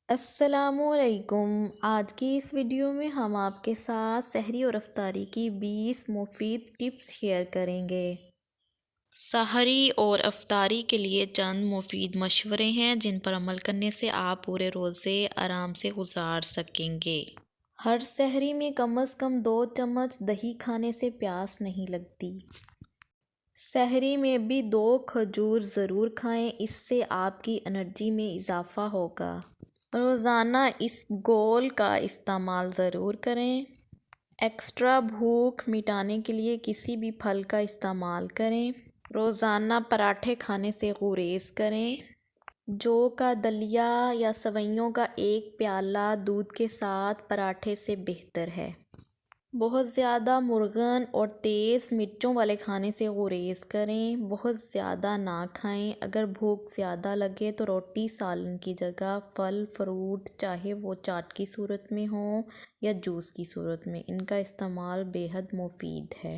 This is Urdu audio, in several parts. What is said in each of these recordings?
السلام علیکم۔ آج کی اس ویڈیو میں ہم آپ کے ساتھ سحری اور افطاری کی 20 مفید ٹپس شیئر کریں گے۔ سحری اور افطاری کے لیے چند مفید مشورے ہیں جن پر عمل کرنے سے آپ پورے روزے آرام سے گزار سکیں گے۔ ہر سحری میں کم از کم 2 چمچ دہی کھانے سے پیاس نہیں لگتی۔ سحری میں بھی 2 کھجور ضرور کھائیں، اس سے آپ کی انرجی میں اضافہ ہوگا۔ روزانہ اس گول کا استعمال ضرور کریں۔ ایکسٹرا بھوک مٹانے کے لیے کسی بھی پھل کا استعمال کریں۔ روزانہ پراٹھے کھانے سے گریز کریں۔ جو کا دلیا یا سویوں کا ایک پیالہ دودھ کے ساتھ پراٹھے سے بہتر ہے۔ بہت زیادہ مرغن اور تیز مرچوں والے کھانے سے گریز کریں۔ بہت زیادہ نہ کھائیں۔ اگر بھوک زیادہ لگے تو روٹی سالن کی جگہ پھل فروٹ، چاہے وہ چاٹ کی صورت میں ہوں یا جوس کی صورت میں، ان کا استعمال بے حد مفید ہے۔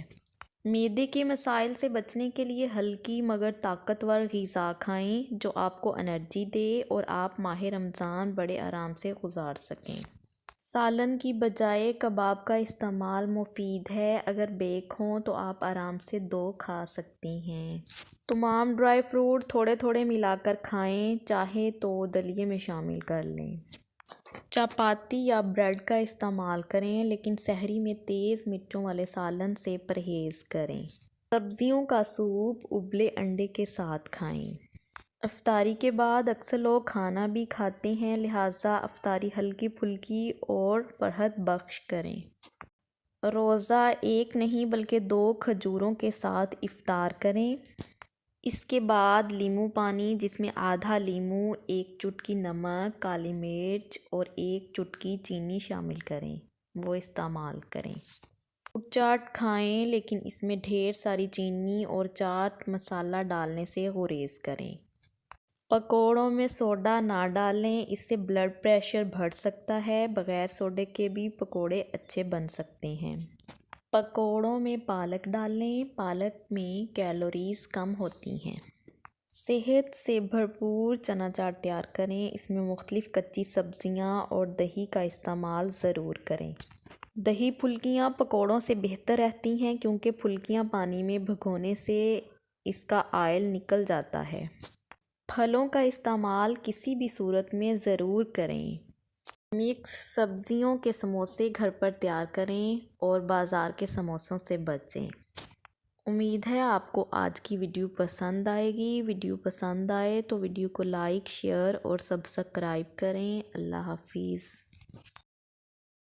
معدے کے مسائل سے بچنے کے لیے ہلکی مگر طاقتور غذا کھائیں جو آپ کو انرجی دے اور آپ ماہ رمضان بڑے آرام سے گزار سکیں۔ سالن کی بجائے کباب کا استعمال مفید ہے۔ اگر بیک ہوں تو آپ آرام سے 2 کھا سکتے ہیں۔ تمام ڈرائی فروٹ تھوڑے تھوڑے ملا کر کھائیں، چاہے تو دلیے میں شامل کر لیں۔ چپاتی یا بریڈ کا استعمال کریں، لیکن سحری میں تیز مرچوں والے سالن سے پرہیز کریں۔ سبزیوں کا سوپ ابلے انڈے کے ساتھ کھائیں۔ افطاری کے بعد اکثر لوگ کھانا بھی کھاتے ہیں، لہٰذا افطاری ہلکی پھلکی اور فرحت بخش کریں۔ روزہ ایک نہیں بلکہ 2 کھجوروں کے ساتھ افطار کریں۔ اس کے بعد لیموں پانی، جس میں آدھا لیموں، 1 چٹکی نمک، کالی مرچ اور 1 چٹکی چینی شامل کریں، وہ استعمال کریں۔ فروٹ چاٹ کھائیں لیکن اس میں ڈھیر ساری چینی اور چاٹ مسالہ ڈالنے سے گریز کریں۔ پکوڑوں میں سوڈا نہ ڈالیں، اس سے بلڈ پریشر بڑھ سکتا ہے۔ بغیر سوڈے کے بھی پکوڑے اچھے بن سکتے ہیں۔ پکوڑوں میں پالک ڈالیں، پالک میں کیلوریز کم ہوتی ہیں۔ صحت سے بھرپور چنا چاٹ تیار کریں، اس میں مختلف کچی سبزیاں اور دہی کا استعمال ضرور کریں۔ دہی پھلکیاں پکوڑوں سے بہتر رہتی ہیں کیونکہ پھلکیاں پانی میں بھگونے سے اس کا آئل نکل جاتا ہے۔ پھلوں کا استعمال کسی بھی صورت میں ضرور کریں۔ مکس سبزیوں کے سموسے گھر پر تیار کریں اور بازار کے سموسوں سے بچیں۔ امید ہے آپ کو آج کی ویڈیو پسند آئے گی۔ ویڈیو پسند آئے تو ویڈیو کو لائک، شیئر اور سبسکرائب کریں۔ اللہ حافظ۔